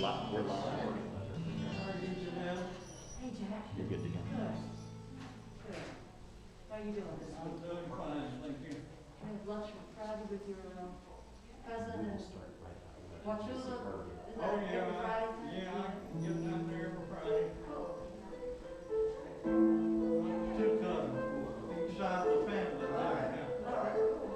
We're live. Hey, Jack. You're good to go. Good. Good. How are you doing this I'm week? doing fine, thank you. I had lunch on Friday with your cousin and Wachula. Is Oh, that every yeah, Friday? yeah, I get down there every Friday. Cool. Two cousins, each side of the family. All right, cool.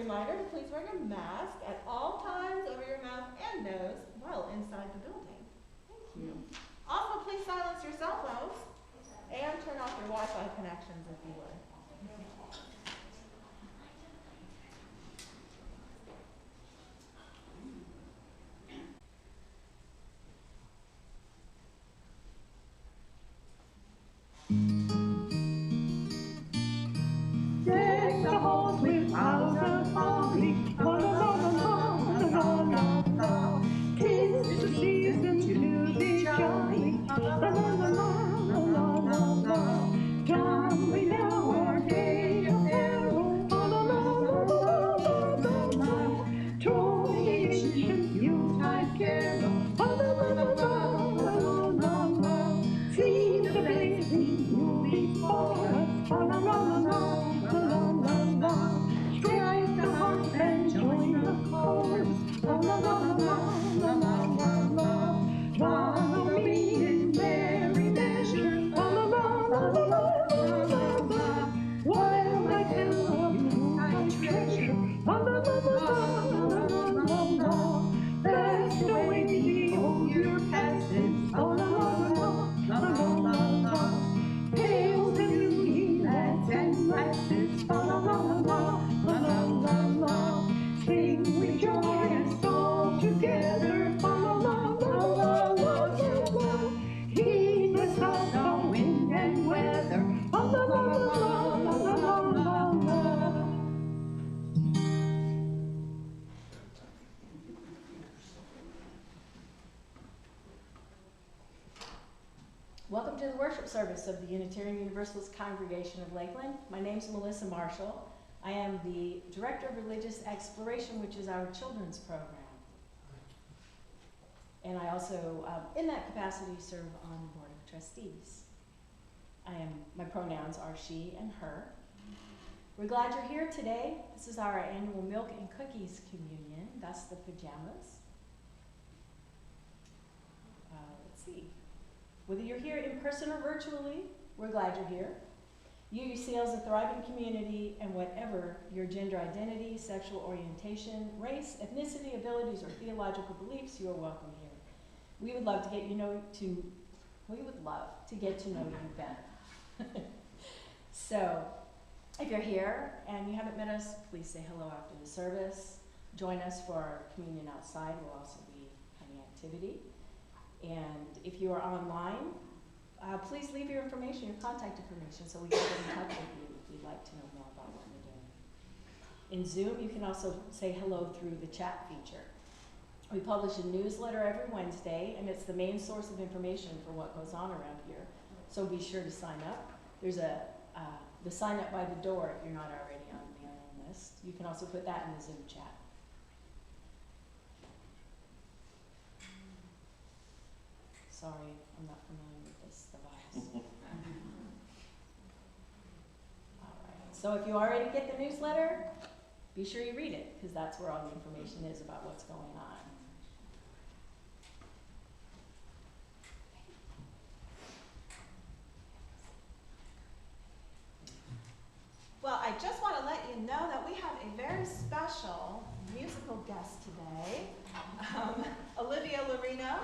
reminder to please wear your mask at all times over your mouth and nose while inside the building. Thank you. Also, please silence your cell phones and turn off your Wi-Fi connections if you would. Deck the halls with boughs of holly, la la la la la la la la. 'Tis the season to be jolly, la la la la la la la la. Come we now our day of carol, la la la la la la la la. Troll the ancient Yuletide carol, la la la la la la la la. See the blazing Yule before us, la la la la la. Strike the harp and join the chorus, la la la la la la la la. Follow me in merry measure, la la la la la la la la. While I tell of Yuletide treasure, la la la la la la la la. Blast away the old year passes, la la la la la la la la. Hail the new ye lads and lasses, la la la la la la la la. Sing with joy and all together, la la la la la la la. Heedless of the wind and weather, la la la la la la la la. Welcome to the worship service of the Unitarian Universalist Congregation of Lakeland. My name is Melissa Marshall. I am the Director of Religious Exploration, which is our children's program. And I also, in that capacity, serve on the Board of Trustees. My pronouns are she and her. We're glad you're here today. This is our annual Milk and Cookies Communion. That's the pajamas. Let's see. Whether you're here in person or virtually, we're glad you're here. You see as a thriving community, and whatever your gender identity, sexual orientation, race, ethnicity, abilities, or theological beliefs, you are welcome here. We would love to get to know you better. So, if you're here and you haven't met us, please say hello after the service. Join us for our communion outside. We'll also be having activity. And if you are online, please leave your information, your contact information, so we can get in touch with you if you'd like to know more about what we're doing. In Zoom, you can also say hello through the chat feature. We publish a newsletter every Wednesday, and it's the main source of information for what goes on around here. So be sure to sign up. There's the sign up by the door if you're not already on the mailing list. You can also put that in the Zoom chat. Sorry, I'm not familiar with this device. All right. So if you already get the newsletter, be sure you read it, because that's where all the information is about what's going on. Well, I just want to let you know that we have a very special musical guest today, Olivia Lorino.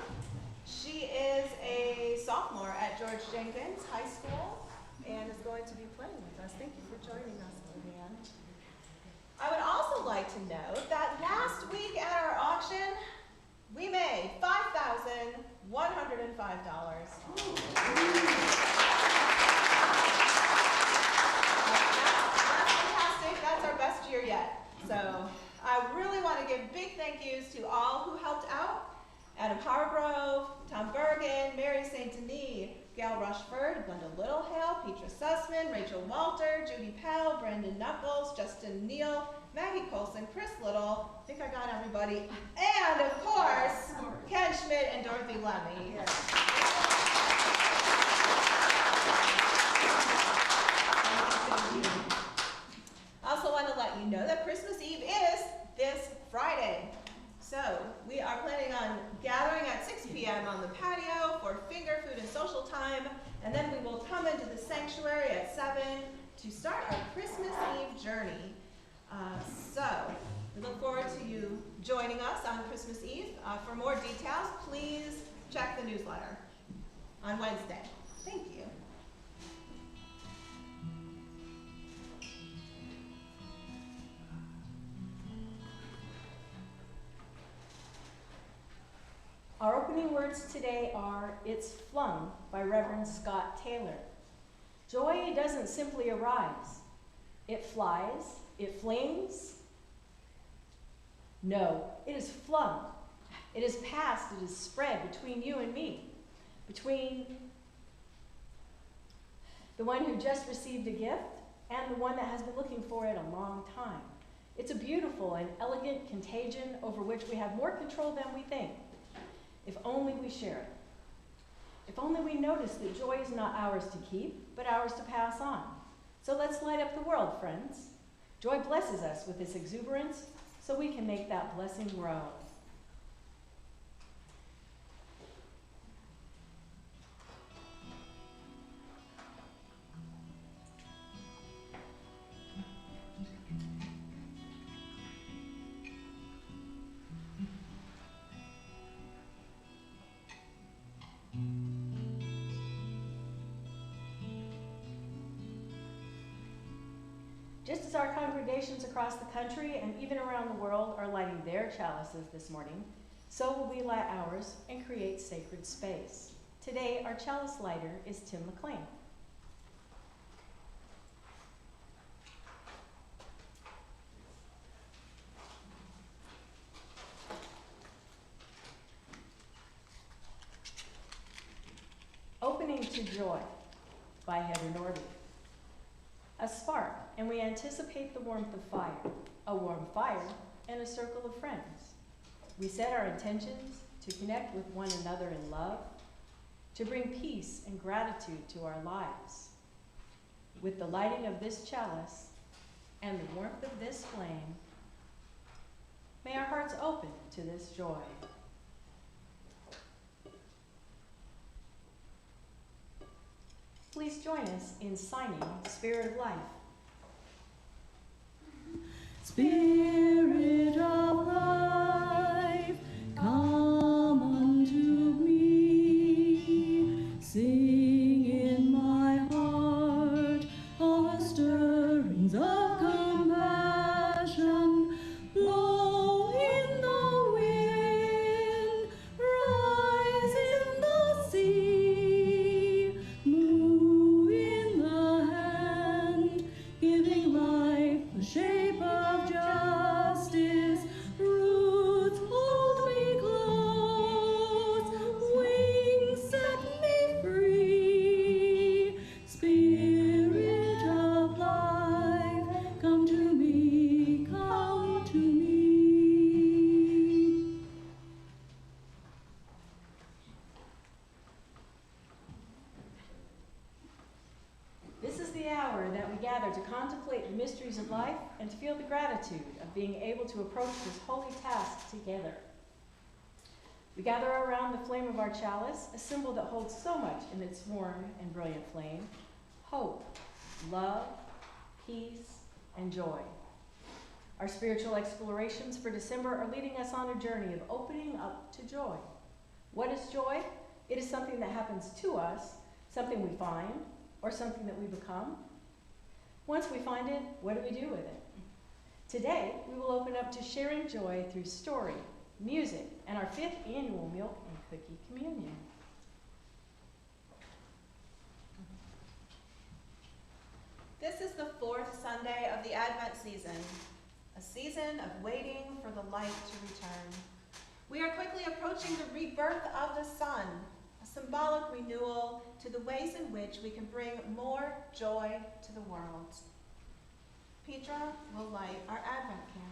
She is a sophomore at George Jenkins High School and is going to be playing with us. Thank you for joining us, Olivia. I would also like to note that last week at our auction, we made $5,105. That's our best year yet. So I really want to give big thank yous to all who helped out. Adam Hargrove, Tom Bergen, Mary St. Denis, Gail Rushford, Glenda Littlehale, Petra Sussman, Rachel Walter, Judy Pell, Brandon Knuckles, Justin Neal, Maggie Colson, Chris Little, I think I got everybody, and of course, Ken Schmidt and Dorothy Lemmy. I also want to let you know that Christmas Eve is this Friday. So we are planning on gathering at 6 p.m. on the patio for finger food and social time, and then we will come into the sanctuary at 7 to start our Christmas Eve journey. So, we look forward to you joining us on Christmas Eve. For more details, please check the newsletter on Wednesday. Thank you. Our opening words today are "It's Flung" by Reverend Scott Taylor. Joy doesn't simply arise. It flies, it flings. No, it is flung. It is passed, it is spread between you and me, between the one who just received a gift and the one that has been looking for it a long time. It's a beautiful and elegant contagion over which we have more control than we think, if only we share it. If only we notice that joy is not ours to keep, but ours to pass on. So let's light up the world, friends. Joy blesses us with its exuberance, so we can make that blessing grow. Just as our congregations across the country and even around the world are lighting their chalices this morning, so will we light ours and create sacred space. Today, our chalice lighter is Tim McLean. Opening to Joy by Heather Norby. A spark, and we anticipate the warmth of fire, a warm fire, and a circle of friends. We set our intentions to connect with one another in love, to bring peace and gratitude to our lives. With the lighting of this chalice and the warmth of this flame, may our hearts open to this joy. Please join us in signing the Spirit of Life. Spirit of life, come unto me. Sing in my heart all the stirrings of compassion. Blow in the wind, rise in the sea. Move in the hand, giving life the shape of justice. Roots hold me close, wings set me free. Spirit of life, come to me, come to me. This is the hour that we gather to contemplate the mysteries of life and to feel the gratitude of being able to approach this holy task together. We gather around the flame of our chalice, a symbol that holds so much in its warm and brilliant flame: hope, love, peace, and joy. Our spiritual explorations for December are leading us on a journey of opening up to joy. What is joy? It is something that happens to us, something we find, or something that we become. Once we find it, what do we do with it? Today, we will open up to sharing joy through story, music, and our 5th annual Milk and Cookie Communion. This is the 4th Sunday of the Advent season, a season of waiting for the light to return. We are quickly approaching the rebirth of the sun, a symbolic renewal to the ways in which we can bring more joy to the world. Petra will light our Advent candle.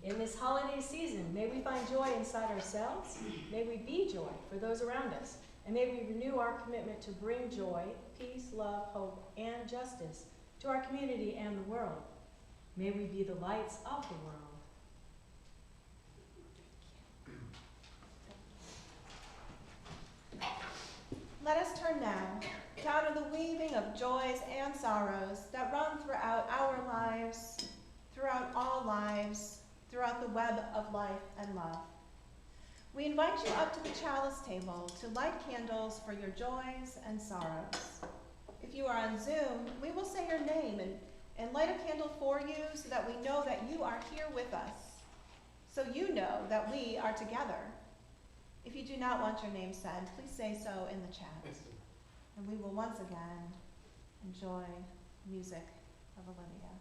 In this holiday season, may we find joy inside ourselves, may we be joy for those around us, and may we renew our commitment to bring joy, peace, love, hope, and justice to our community and the world. May we be the lights of the world. Let us turn now to out of the weaving of joys and sorrows that run throughout our lives, throughout all lives, throughout the web of life and love. We invite you up to the chalice table to light candles for your joys and sorrows. If you are on Zoom, we will say your name and light a candle for you so that we know that you are here with us, so you know that we are together. If you do not want your name said, please say so in the chat. And we will once again enjoy music of Olivia.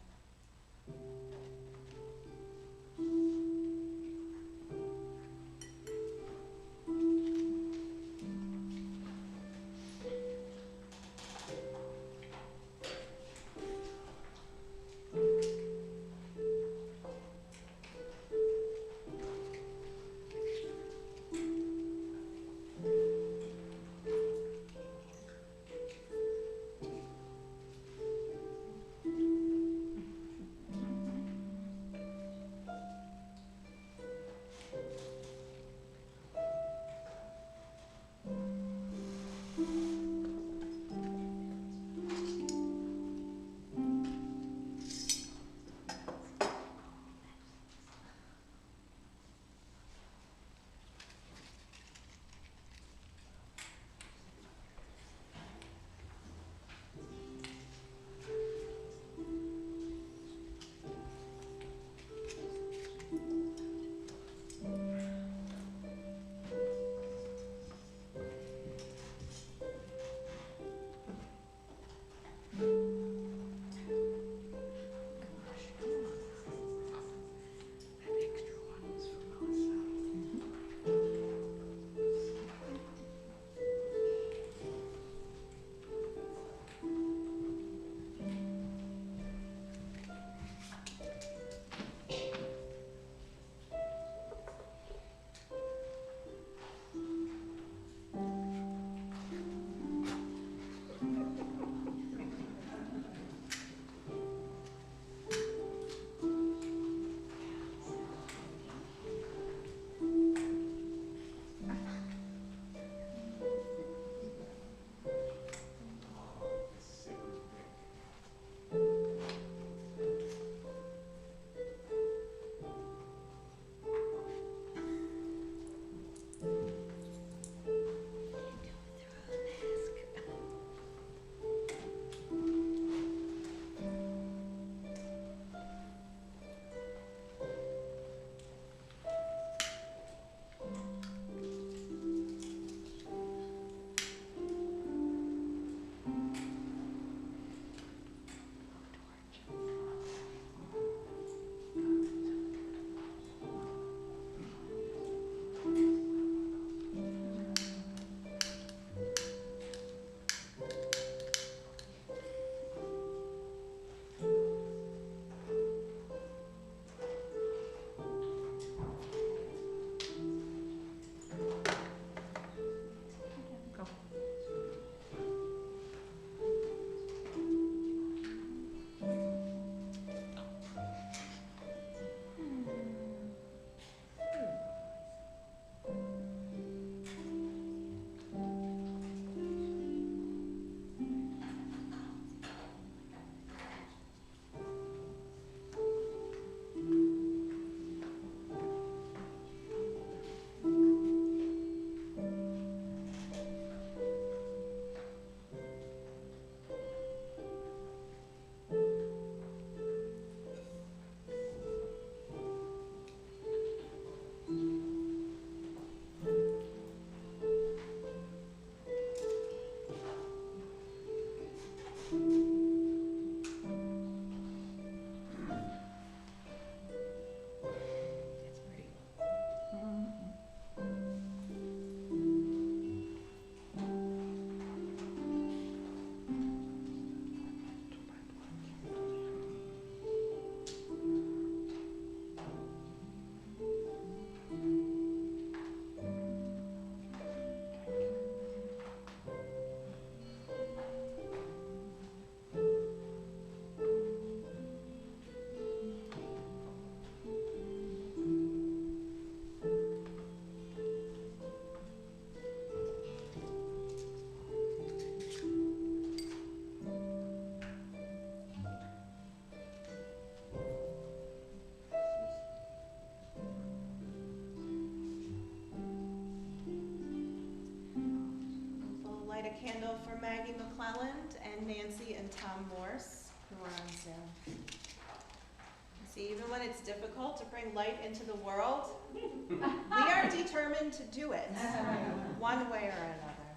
candle for Maggie McClelland and Nancy and Tom Morse, who are on Zoom. See, even when it's difficult to bring light into the world, we are determined to do it, one way or another.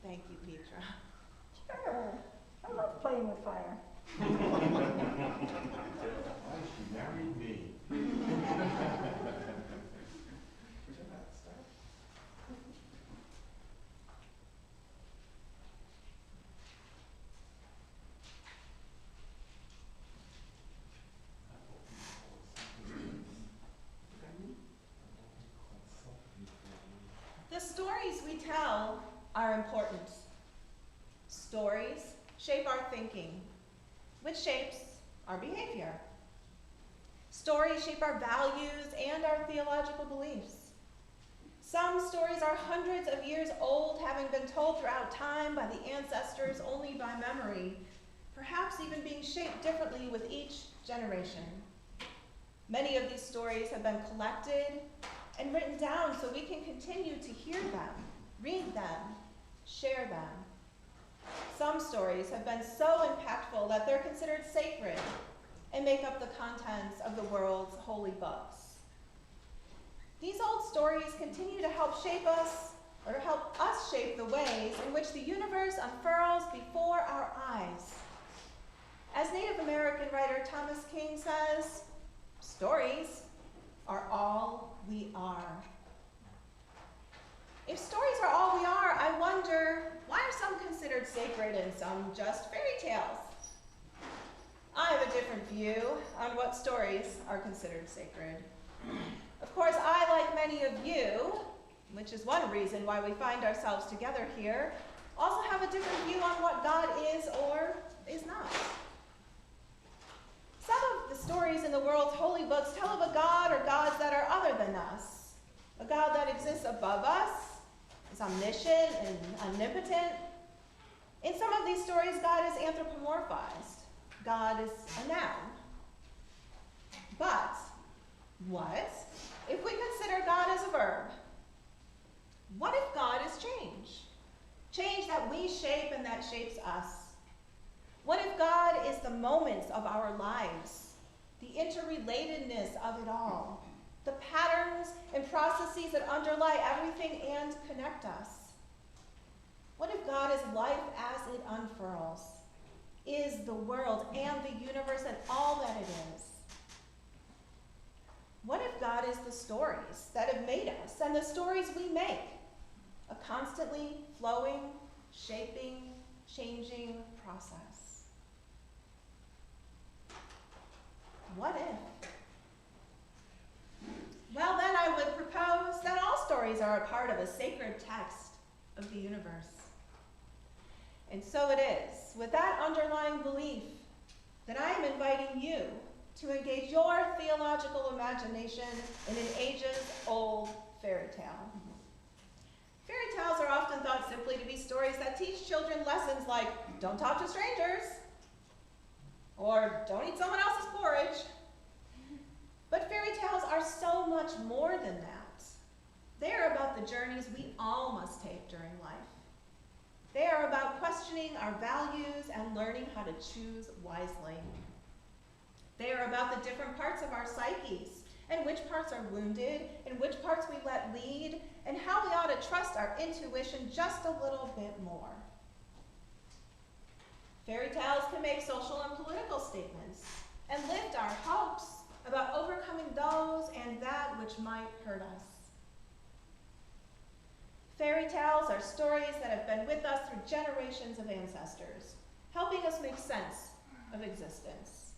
Thank you, Petra. Sure. I love playing with fire. She married me. The stories we tell are important. Stories shape our thinking, which shapes our behavior. Stories shape our values and our theological beliefs. Some stories are hundreds of years old, having been told throughout time by the ancestors only by memory, perhaps even being shaped differently with each generation. Many of these stories have been collected and written down so we can continue to hear them, read them, share them. Some stories have been so impactful that they're considered sacred and make up the contents of the world's holy books. These old stories continue to help shape us, or help us shape the ways in which the universe unfurls before our eyes. As Native American writer Thomas King says, stories are all we are. If stories are all we are, I wonder, why are some considered sacred and some just fairy tales? I have a different view on what stories are considered sacred. Of course, I, like many of you, which is one reason why we find ourselves together here, also have a different view on what God is or is not. Some of the stories in the world's holy books tell of a God or gods that are other than us, a God that exists above us, is omniscient and omnipotent. In some of these stories, God is anthropomorphized. God is a noun. But what if we consider God as a verb? What if God is change? Change that we shape and that shapes us. What if God is the moments of our lives, the interrelatedness of it all, the patterns and processes that underlie everything and connect us? What if God is life as it unfurls, is the world and the universe and all that it is? What if God is the stories that have made us and the stories we make, a constantly flowing, shaping, changing process? What if? Well, then I would propose that all stories are a part of a sacred text of the universe. And so it is, with that underlying belief, that I am inviting you to engage your theological imagination in an ages-old fairy tale. Fairy tales are often thought simply to be stories that teach children lessons like, don't talk to strangers, or don't eat someone else's porridge. But fairy tales are so much more than that. They are about the journeys we all must take during life. They are about questioning our values and learning how to choose wisely. They are about the different parts of our psyches, and which parts are wounded, and which parts we let lead, and how we ought to trust our intuition just a little bit more. Fairy tales can make social and political statements, and lift our hopes about overcoming those and that which might hurt us. Fairy tales are stories that have been with us through generations of ancestors, helping us make sense of existence.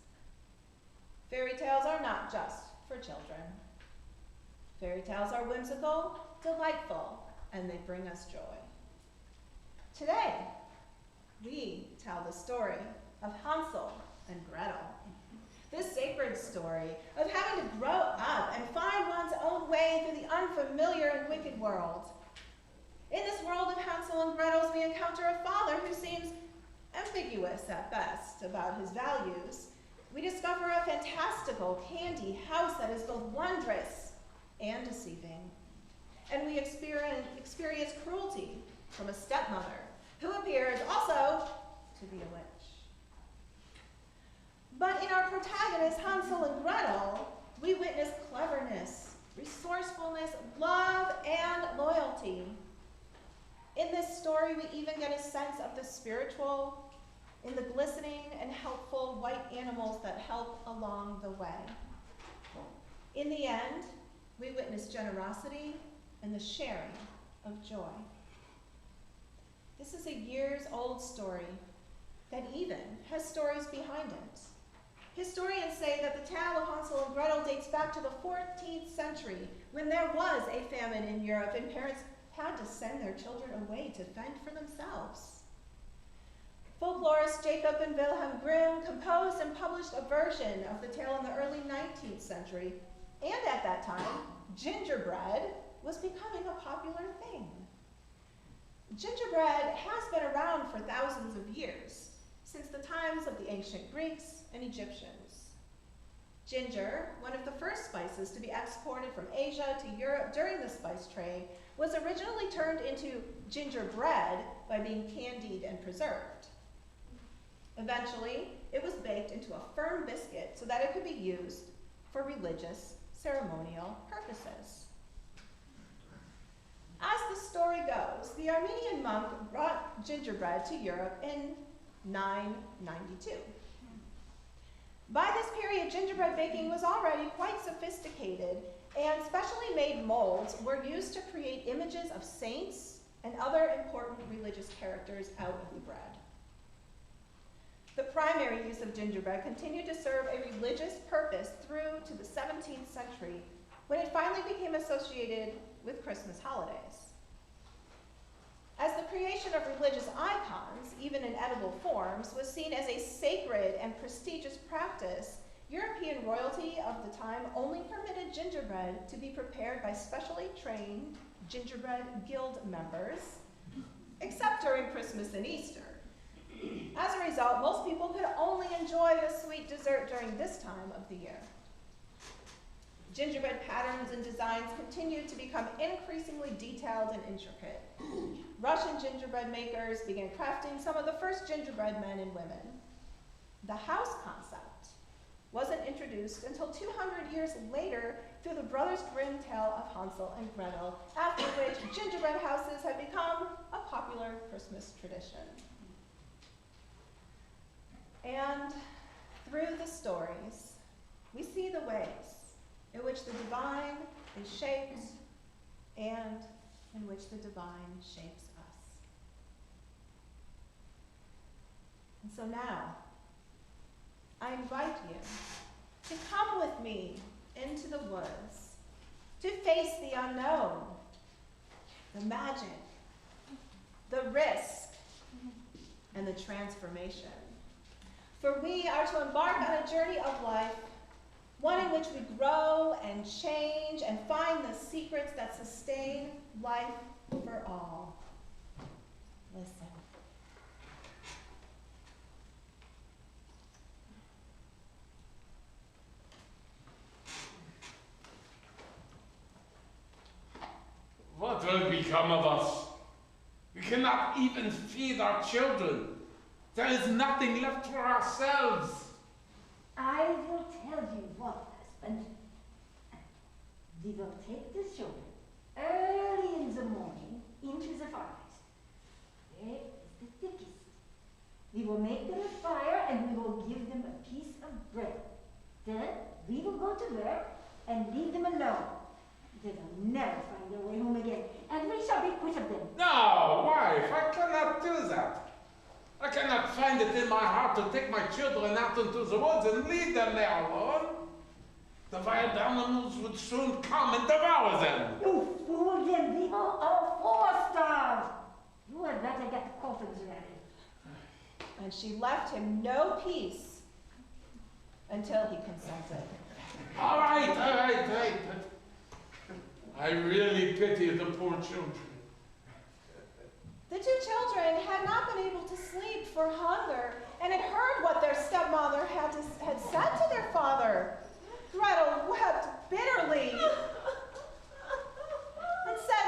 Fairy tales are not just for children. Fairy tales are whimsical, delightful, and they bring us joy. Today, we tell the story of Hansel and Gretel. This sacred story of having to grow up and find one's own way through the unfamiliar and wicked world. In this world of Hansel and Gretel, we encounter a father who seems ambiguous at best about his values. We discover a fantastical candy house that is both wondrous and deceiving. and we experience cruelty from a stepmother, who appears also to be a witch. But in our protagonists, Hansel and Gretel, we witness cleverness, resourcefulness, love, and loyalty. In this story, we even get a sense of the spiritual in the glistening and helpful white animals that help along the way. In the end, we witness generosity and the sharing of joy. This is a years-old story that even has stories behind it. Historians say that the tale of Hansel and Gretel dates back to the 14th century, when there was a famine in Europe and parents had to send their children away to fend for themselves. Folklorists Jacob and Wilhelm Grimm composed and published a version of the tale in the early 19th century, and at that time, gingerbread was becoming a popular thing. Gingerbread has been around for thousands of years, since the times of the ancient Greeks and Egyptians. Ginger, one of the first spices to be exported from Asia to Europe during the spice trade, was originally turned into gingerbread by being candied and preserved. Eventually, it was baked into a firm biscuit so that it could be used for religious, ceremonial purposes. As the story goes, the Armenian monk brought gingerbread to Europe in 992. By this period, gingerbread baking was already quite sophisticated, and specially made molds were used to create images of saints and other important religious characters out of the bread. The primary use of gingerbread continued to serve a religious purpose through to the 17th century, when it finally became associated with Christmas holidays. As the creation of religious icons, even in edible forms, was seen as a sacred and prestigious practice, European royalty of the time only permitted gingerbread to be prepared by specially trained gingerbread guild members, except during Christmas and Easter. As a result, most people could only enjoy the sweet dessert during this time of the year. Gingerbread patterns and designs continued to become increasingly detailed and intricate. Russian gingerbread makers began crafting some of the first gingerbread men and women. The house concept wasn't introduced until 200 years later through the Brothers Grimm tale of Hansel and Gretel, after which gingerbread houses had become a popular Christmas tradition. And through the stories, we see the ways in which the divine is shaped and in which the divine shapes us. And so now, I invite you to come with me into the woods, to face the unknown, the magic, the risk, and the transformation. For we are to embark on a journey of life, one in which we grow and change and find the secrets that sustain life for all. Listen. What will become of us? We cannot even feed our children. There is nothing left for ourselves. I will tell you what, husband. We will take the children early in the morning into the forest. There is the thickest. We will make them a fire and we will give them a piece of bread. Then we will go to work and leave them alone. They will never find their way home again, and we shall be quit of them. No, wife, I cannot do that. I cannot find it in my heart to take my children out into the woods and leave them there alone. The wild animals would soon come and devour them. You fool, them! We will all four starve. You had better get the coffins ready. And she left him no peace until he consented. All right. I really pity the poor children. The two children had not been able to sleep for hunger and had heard what their stepmother had said to their father. Gretel wept bitterly and said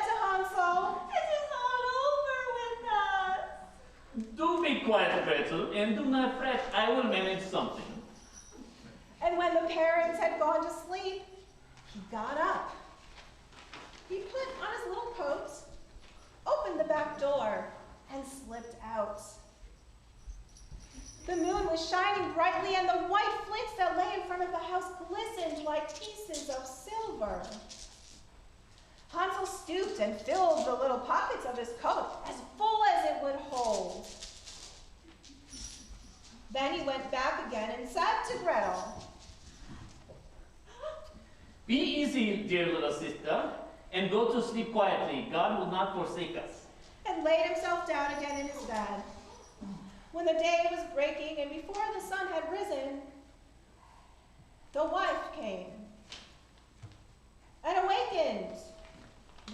and do not fret, I will manage something. And when the parents had gone to sleep, he got up. He put on his little coat, opened the back door, and slipped out. The moon was shining brightly, and the white flints that lay in front of the house glistened like pieces of silver. Hansel stooped and filled the little pockets of his coat as full as it would hold. Then he went back again and said to Gretel, Be easy, dear little sister, and go to sleep quietly. God will not forsake us. and laid himself down again in his bed. When the day was breaking and before the sun had risen, the wife came and awakened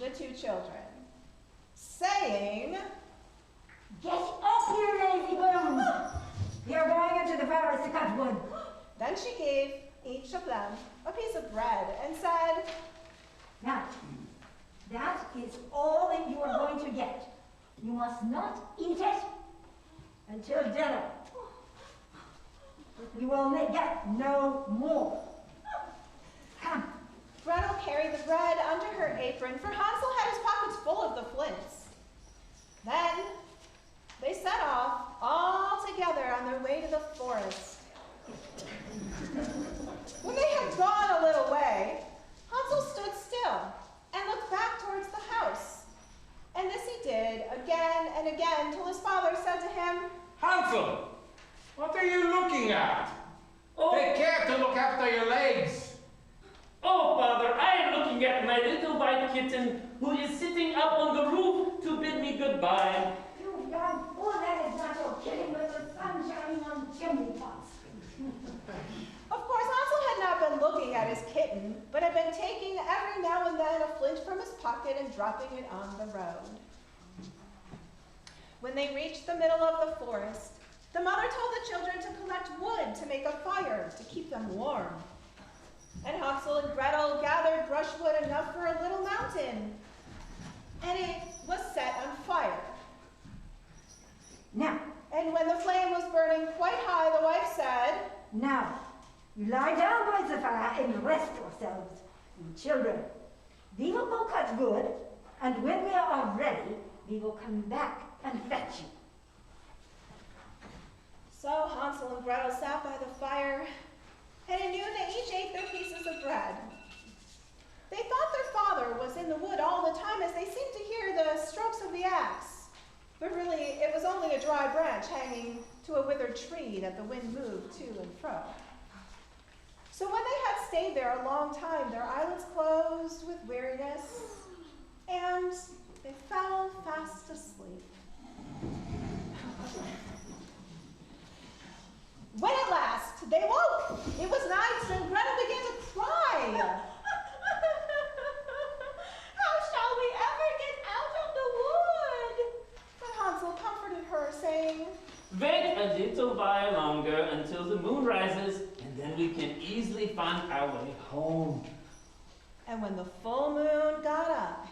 the two children, saying, Get up, you lazy bones! You're going into the forest to cut wood. Then she gave each of them a piece of bread and said, Now, that is all that you are going to get. You must not eat it until dinner. You will get no more. Come. Gretel carried the bread under her apron, for Hansel had his pockets full of the flints. Then they set off all together on their way to the forest. When they had gone a little way, Hansel stood still and looked back towards the house. And this he did again and again till his father said to him, Hansel, what are you looking at? Oh. Take care to look after your legs. Oh, Father, I am looking at my little white kitten who is sitting up on the roof to bid me goodbye. You young fool, that is not your kitty with the sun shining on chimney pots. Of course, Hansel had not been looking at his kitten, but had been taking every now and then a flint from his pocket and dropping it on the road. When they reached the middle of the forest, the mother told the children to collect wood to make a fire to keep them warm. And Hansel and Gretel gathered brushwood enough for a little mountain, and it was set on fire. Now, And when the flame was burning quite high, the wife said, now, you lie down by the fire and rest yourselves. And children, we will go cut wood, and when we are ready, we will come back and fetch you. So Hansel and Gretel sat by the fire, and at noon they each ate their pieces of bread. They thought their father was in the wood all the time, as they seemed to hear the strokes of the axe. But really, it was only a dry branch hanging to a withered tree that the wind moved to and fro. So when they had stayed there a long time, their eyelids closed with weariness, and they fell fast asleep. When at last they woke, it was night, and Gretel began to cry. How shall we ever get out of the wood? But Hansel comforted her, saying, Wait a little while longer until the moon rises, and then we can easily find our way home. And when the full moon got up,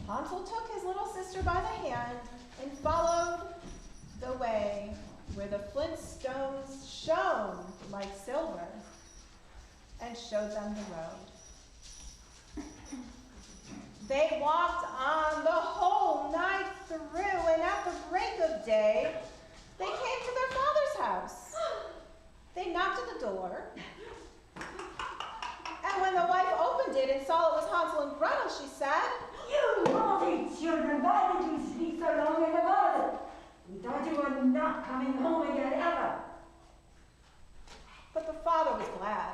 Hansel took his little sister by the hand and followed the way where the flint stones shone like silver, and showed them the road. They walked on the whole night through, and at the break of day, they came to their father's house. They knocked at the door, and when the wife opened it and saw it was Hansel and Gretel, she said, You naughty children, why did you sleep so long in the garden? We thought you were not coming home again ever. But the father was glad,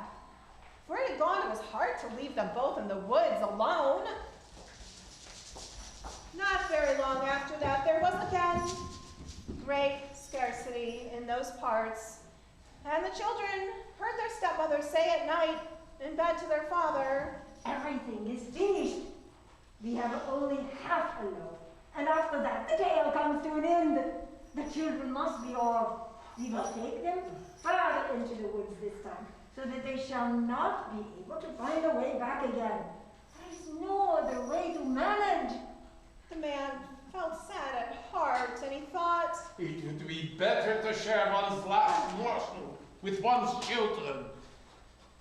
for it had gone to his heart to leave them both in the woods alone. Not very long after that, there was again great scarcity in those parts, and the children heard their stepmother say at night in bed to their father, Everything is finished. We have only half a loaf, and after that the tale comes to an end. The children must be off. We will take them further into the woods this time, so that they shall not be able to find a way back again. There is no other way to manage. The man felt sad at heart, and he thought, It would be better to share one's last morsel with one's children.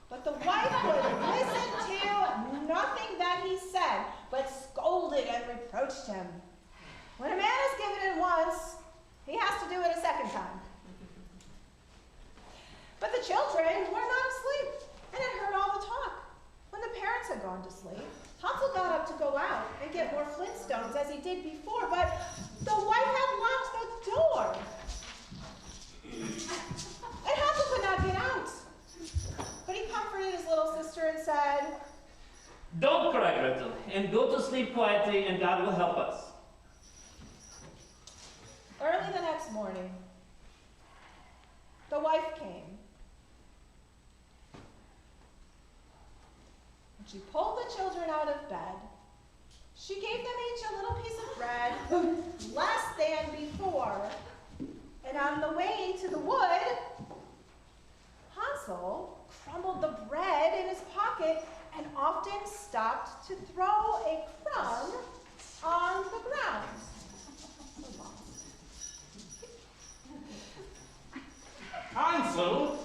but the wife would listen to nothing that he said, but scolded and reproached him. When a man has given it once, he has to do it a second time. But the children were not asleep and had heard all the talk. When the parents had gone to sleep, Hansel got up to go out and get more Flintstones as he did before, but the wife had locked the door. And Hansel could not get out. But he comforted his little sister and said, Don't cry, Gretel, and go to sleep quietly, and God will help us. early the next morning, the wife came. And she pulled the children out of bed. She gave them each a little piece of bread, less than before. And on the way to the wood, Hansel crumbled the bread in his pocket and often stopped to throw a crumb on the ground. Hansel,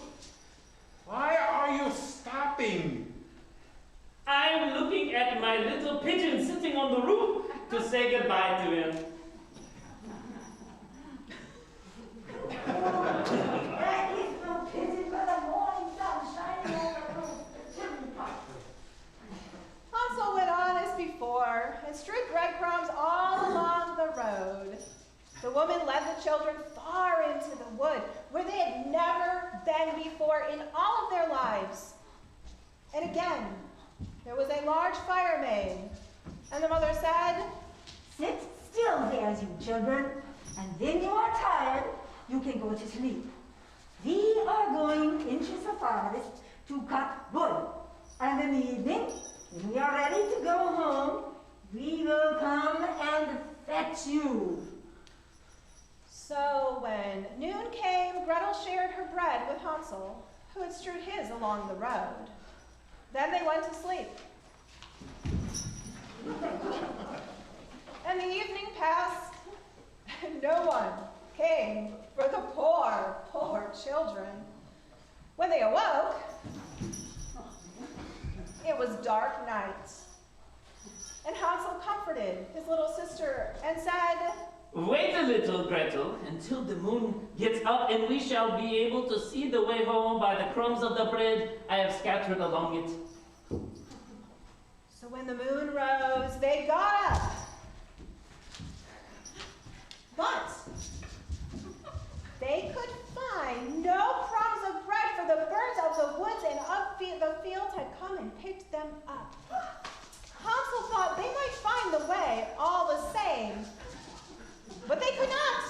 why are you stopping? I'm looking at my little pigeon sitting on the roof to say goodbye to him. That is no pigeon, but a morning sun shining on the roof, the chimney pot. Hansel went on as before and strewed breadcrumbs all along the road. The woman led the children far into the wood, where they had never been before in all of their lives. And again, there was a large fire made, and the mother said, Sit still there, you children, and when you are tired, you can go to sleep. We are going into the forest to cut wood, and in the evening, when we are ready to go home, we will come and fetch you. So when noon came, Gretel shared her bread with Hansel, who had strewed his along the road. Then they went to sleep. And the evening passed, and no one came for the poor, poor children. When they awoke, it was dark night. And Hansel comforted his little sister and said, Wait a little, Gretel, until the moon gets up, and we shall be able to see the way home by the crumbs of the bread I have scattered along it. So when the moon rose, they got up. But they could find no crumbs of bread, for the birds of the woods and of the fields had come and picked them up. Hansel thought they might find the way all the same, but they could not.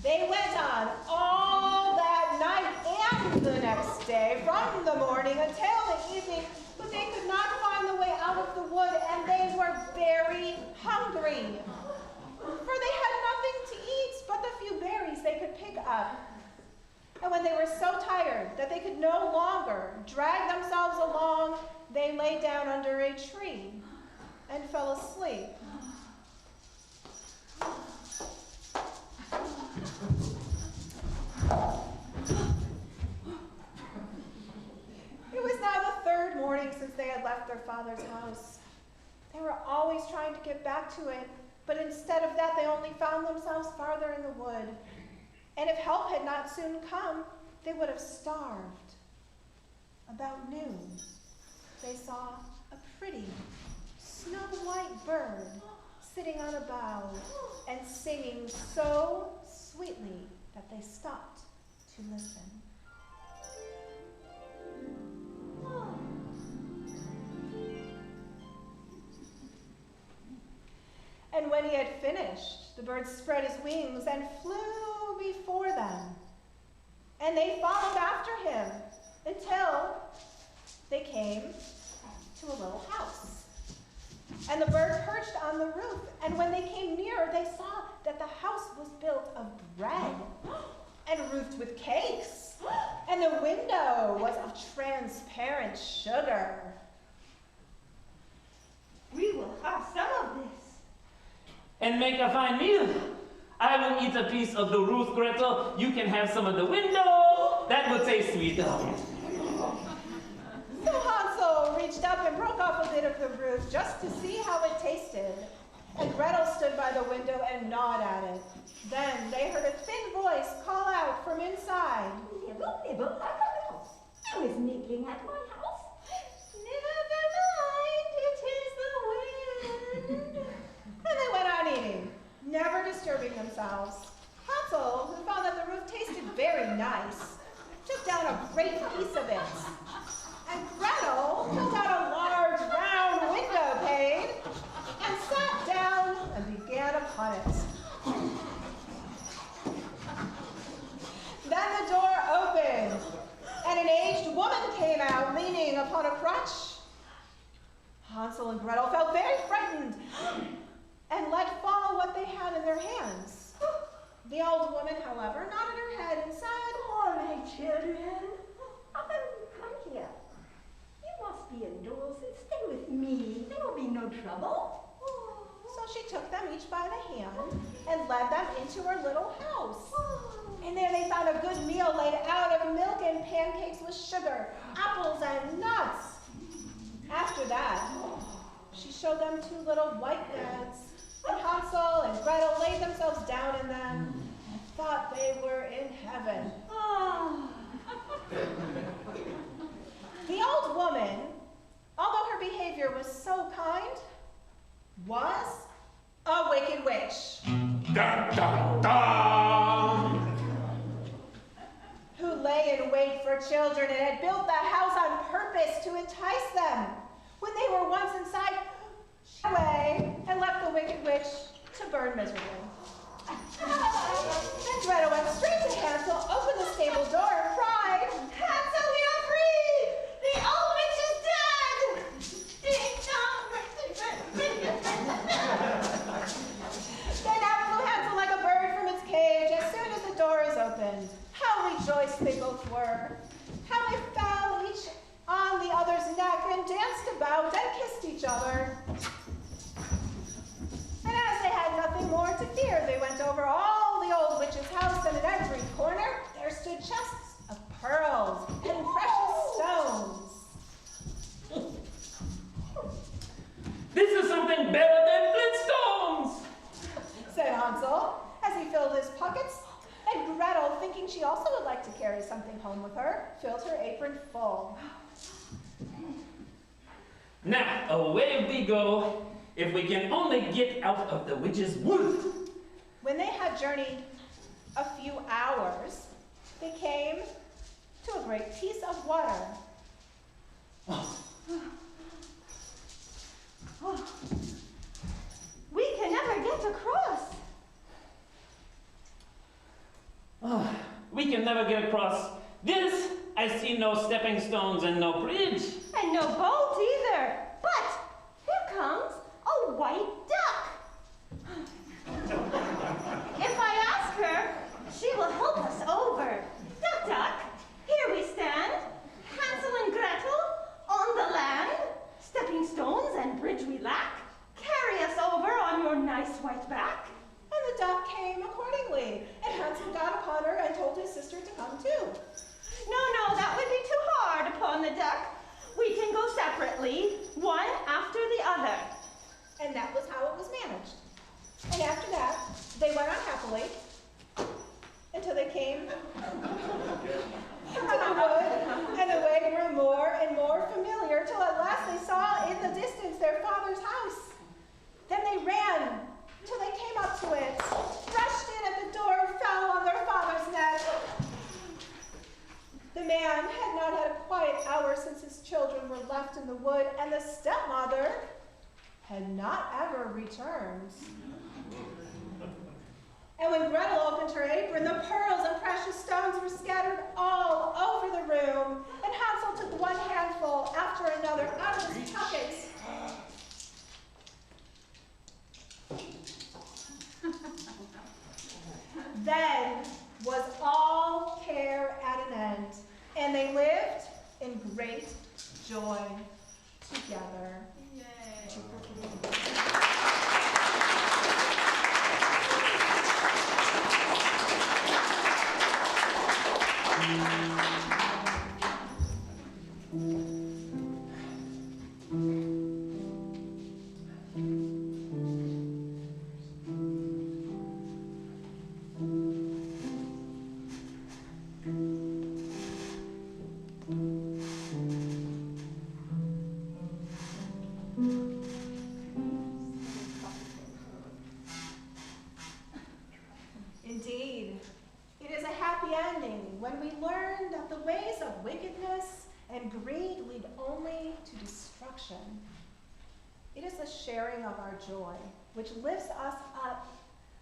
They went on all that night and the next day, from the morning until the evening, but they could not find the way out of the wood, and they were very hungry. For they had nothing to eat but the few berries they could pick up. And when they were so tired that they could no longer drag themselves along, they lay down under a tree and fell asleep. It was now the third morning since they had left their father's house. They were always trying to get back to it, but instead of that, they only found themselves farther in the wood. And if help had not soon come, they would have starved. About noon, they saw a pretty, snow-white bird sitting on a bough and singing so sweetly that they stopped to listen. And when he had finished, the bird spread his wings and flew before them. And they followed after him until they came to a little house. And the bird perched on the roof, and when they came nearer, they saw that the house was built of bread and roofed with cakes, and the window was of transparent sugar. We will have some of this. and make a fine meal. I will eat a piece of the roof, Gretel. You can have some of the window. That will taste sweet. So Hansel reached up and broke off a bit of the roof just to see how it tasted. And Gretel stood by the window and gnawed at it. Then they heard a thin voice call out from inside. Nibble, nibble like a mouse. I was nibbling at my house. Never mind, it is the wind. And they went on eating, never disturbing themselves. Hansel, who found that the roof tasted very nice, took down a great piece of it. And Gretel pulled out a large round window pane and sat down and began upon it. Then the door opened, and an aged woman came out leaning upon a crutch. Hansel and Gretel felt very frightened and let fall what they had in their hands. The old woman, however, nodded her head and said, "Oh, my children, come here. You must be indoors and stay with me. There will be no trouble." So she took them each by the hand and led them into her little house. And there they found a good meal laid out of milk and pancakes with sugar, apples and nuts. After that, she showed them 2 little white beds, and Hansel and Gretel laid themselves down in them and thought they were in heaven. The old woman, although her behavior was so kind, was a wicked witch. Dun, dun, dun. Who lay in wait for children and had built the house on purpose to entice them. When they were once inside, she went away and left the wicked witch to burn miserably. Then Gretel went straight to Hansel, opened the stable door, and cried, "Hansel, we are free! The old witch is dead!" Ding dong! Then out flew Hansel like a bird from its cage as soon as the door is opened. How rejoiced they both were! How they fell each on the other's neck and danced about and kissed each other. And as they had nothing more to fear, they went over all the old witch's house, and in every corner there stood chests of pearls and precious stones. This is something better than Flintstones, said Hansel as he filled his pockets, and Gretel, thinking she also would like to carry something home with her, filled her apron full. Now, away we go, if we can only get out of the witch's wood. When they had journeyed a few hours, they came to a great piece of water. We can never get across. We can never get across this. I see no stepping stones and no bridge. And no boat either. But here comes a white duck. If I ask her, she will help us over. Duck, duck, here we stand. Hansel and Gretel on the land. Stepping stones and bridge we lack. Carry us over on your nice white back. And the duck came accordingly, and Hansel got upon her and told his sister to come too. No, that would be too hard upon the duck. We can go separately, one after the other. And that was how it was managed. And after that, they went on happily until they came to the wood, and the way grew more and more familiar till at last they saw in the distance their father's house. Then they ran till they came up to it, rushed in at the door, and fell on their father's neck. The man had not had a quiet hour since his children were left in the wood, and the stepmother had not ever returned. And when Gretel opened her apron, the pearls and precious stones were scattered all over the room, and Hansel took one handful after another out of his pockets. Then was all care at an end, and they lived in great joy together. Yay. Indeed, it is a happy ending when we learn that the ways of wickedness and greed lead only to destruction. It is the sharing of our joy, which lifts us up,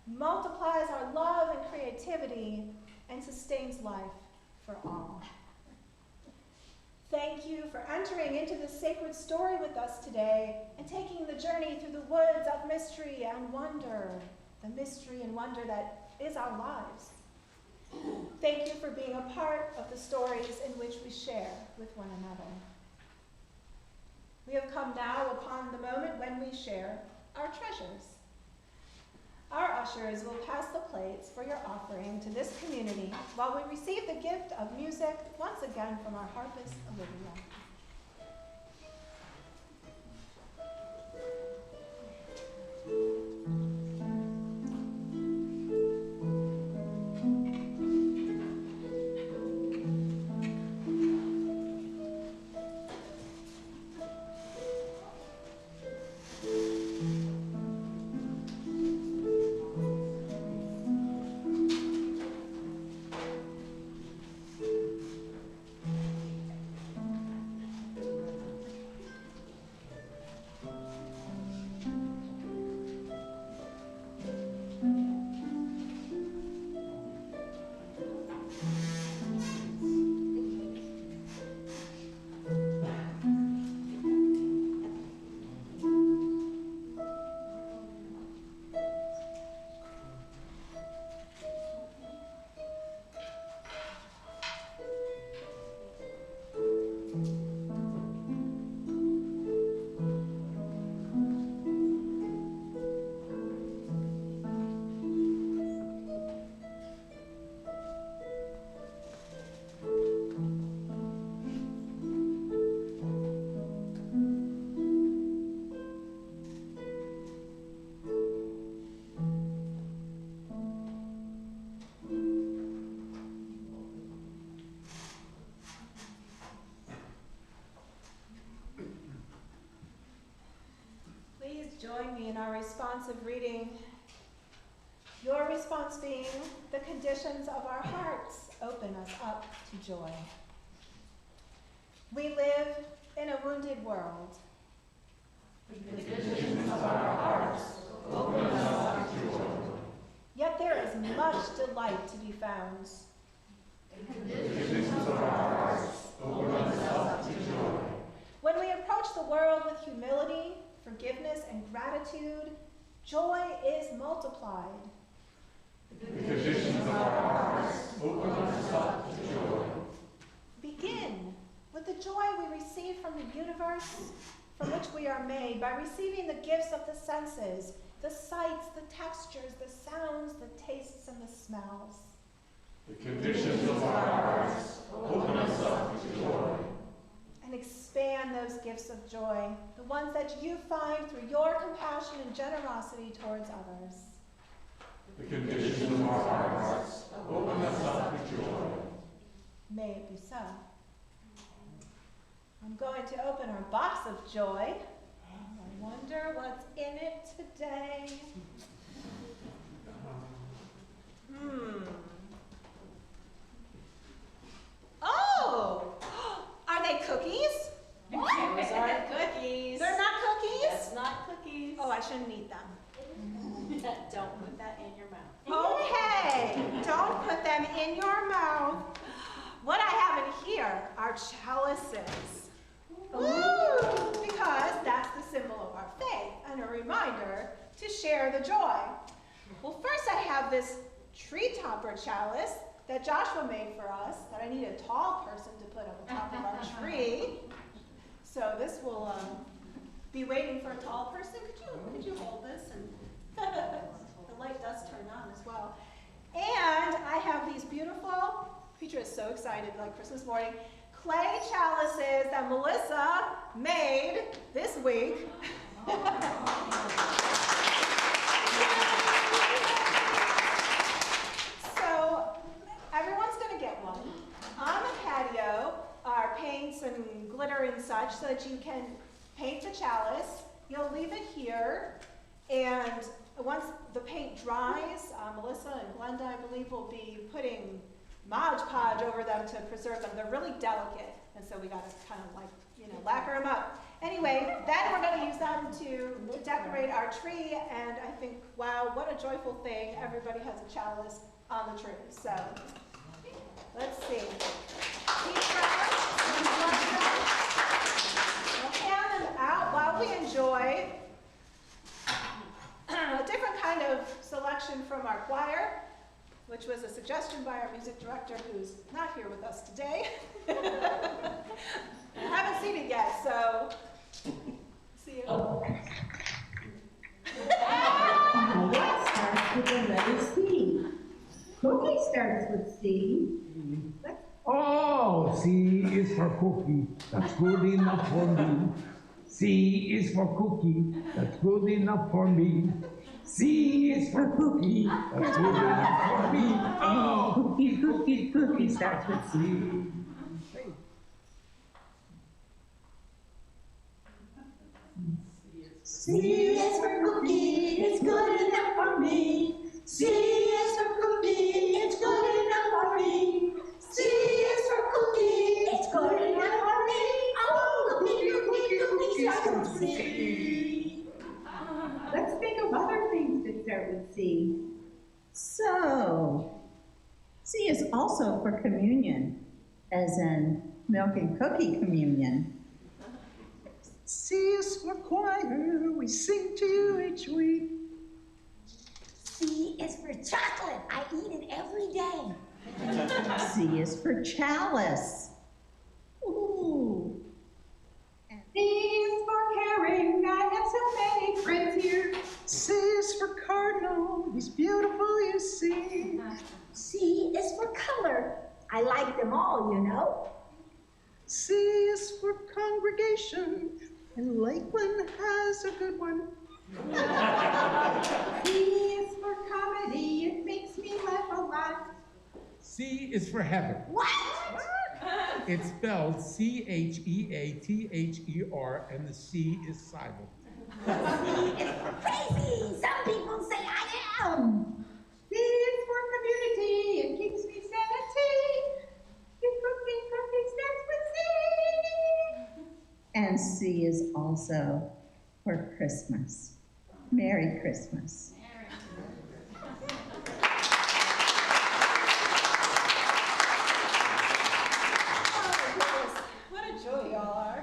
multiplies our love and creativity, and sustains life for all. Thank you for entering into this sacred story with us today and taking the journey through the woods of mystery and wonder, the mystery and wonder that is our lives. Thank you for being a part of the stories in which we share with one another. We have come now upon the moment when we share our treasures. Our ushers will pass the plates for your offering to this community while we receive the gift of music once again from our harpist, Olivia. Join me in our responsive reading. Your response being, the conditions of our hearts open us up to joy. We live in a wounded world. The conditions of our hearts open us up to joy. Yet there is much delight to be found. The conditions of our hearts open us up to joy. When we approach the world with humility, forgiveness, and gratitude, joy is multiplied. The conditions of our hearts open us up to joy. Begin with the joy we receive from the universe from which we are made by receiving the gifts of the senses, the sights, the textures, the sounds, the tastes, and the smells. The conditions of our hearts open us up to joy. And expand those gifts of joy, the ones that you find through your compassion and generosity towards others. The conditions of our hearts open us up to joy. May it be so. I'm going to open our box of joy. I wonder what's in it today. Oh! Are they cookies? Those aren't cookies. They're not cookies? That's not cookies. Oh, I shouldn't eat them. Don't put that in your mouth. Okay, don't put them in your mouth. What I have in here are chalices. Woo! Because that's the symbol of our faith and a reminder to share the joy. Well, first I have this tree topper chalice that Joshua made for us that I need a tall person to put on the top of our tree. So this will be waiting for a tall person. Could you hold this? And the light does turn on as well. And I have these beautiful Peter is so excited, like Christmas morning. Clay chalices that Melissa made this week. So everyone's going to get one. On the patio are paints and glitter and such so that you can paint the chalice. You'll leave it here, and once the paint dries, Melissa and Glenda, I believe, will be putting Mod Podge over them to preserve them. They're really delicate, and so we got to kind of like, lacquer them up. Anyway, then we're going to use them to decorate our tree, and I think, wow, what a joyful thing. Everybody has a chalice on the tree. So, let's see. We'll hand them out while we enjoy a different kind of selection from our choir, which was a suggestion by our music director, who's not here with us today. I haven't seen it yet, so see you. What starts with the letter C? Cookie starts with C. Oh, C is for cookie. That's good enough for me. C is for cookie. That's good enough for me. C is for cookie. That's good enough for me. Oh, cookie, cookie, cookie starts with C. C is for cookie, it's good enough for me. C is for cookie, it's good enough for me. C is for cookie, it's good enough for me. Oh, cookie, cookie, cookie starts with C. Let's think of other things that start with C. So, C is also for communion, as in milk and cookie communion. C is for choir, we sing to you each week. C is for chocolate. I eat it every day. C is for chalice. Ooh. C is for caring, I have so many friends here. C is for cardinal, he's beautiful, you see. C is for color. I like them all, you know. C is for congregation, and Lakeland has a good one. C is for comedy, it makes me laugh a lot. C is for heaven. What? It's spelled C-H-E-A-T-H-E-R, and the C is silent. C is for crazy. Some people say I am. C is for community, it keeps me sanity. Cookie starts with C. And C is also for Christmas. Merry Christmas. Oh, goodness. What a joy y'all are.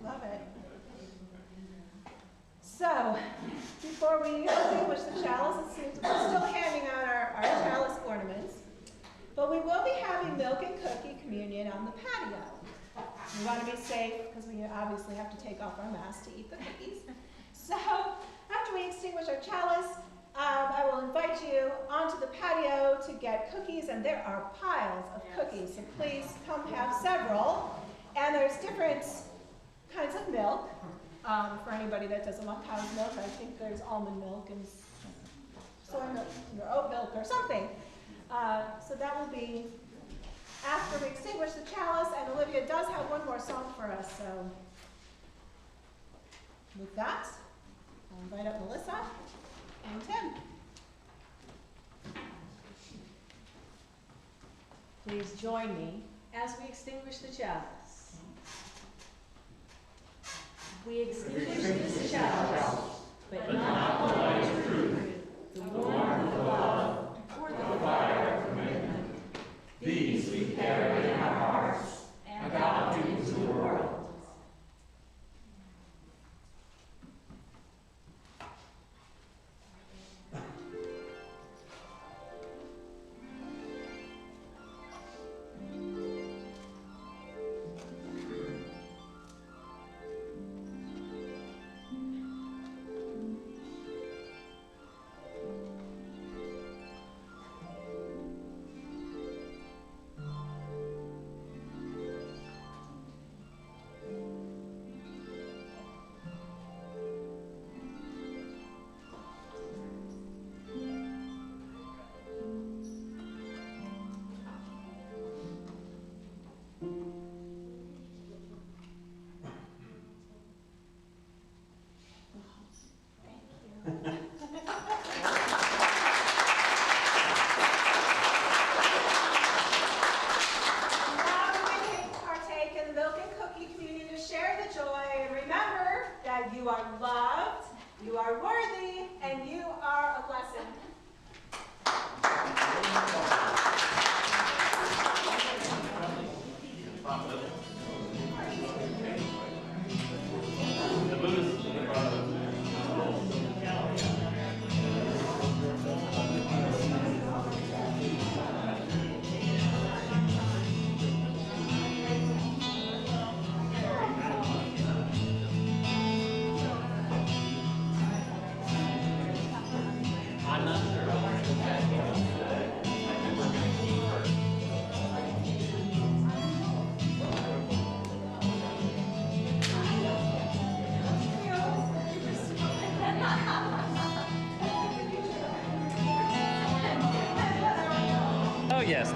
Love it. So, before we extinguish the chalice, it seems we're still handing out our chalice ornaments, but we will be having milk and cookie communion on the patio. We want to be safe because we obviously have to take off our masks to eat the cookies. So, after we extinguish our chalice, I will invite you onto the patio to get cookies, and there are piles of cookies, so please come have several. And there's different kinds of milk. For anybody that doesn't want cow's milk, I think there's almond milk and soy milk or oat milk or something. So that will be after we extinguish the chalice, and Olivia does have one more song for us. So with that, I'll invite up Melissa and Tim. Please join me as we extinguish the chalice. We extinguish this chalice, but not the light of truth, the warmth of love, or the fire of commitment. These we carry in our hearts and out into the world.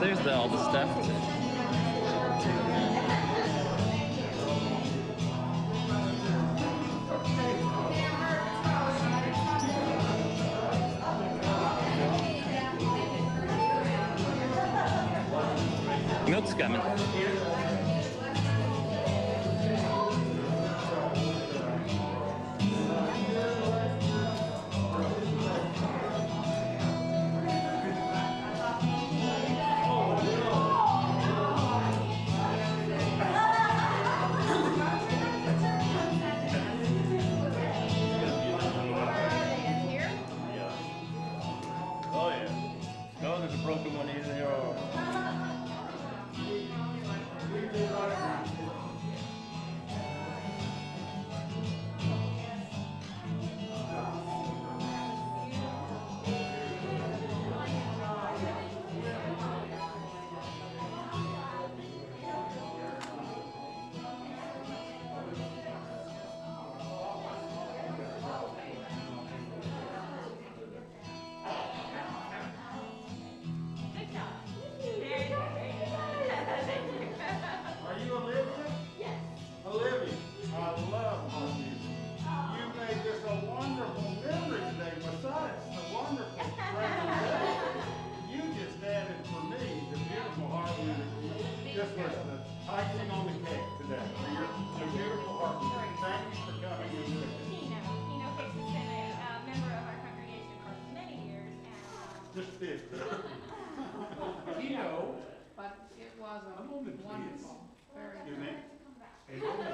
there's all the stuff. Milk's coming. Oh, yeah. No, there's a broken one in there. Are you Olivia? Yes. Olivia, I love my music. You made this a wonderful memory today, besides the wonderful presentation. You just added for me the beautiful harmony. Just was the icing on the cake today. Your beautiful harmony. Thank you for coming and doing it. Tino Hicks has been a member of our congregation for many years, and Just this. But it was a wonderful, very Excuse me? come back.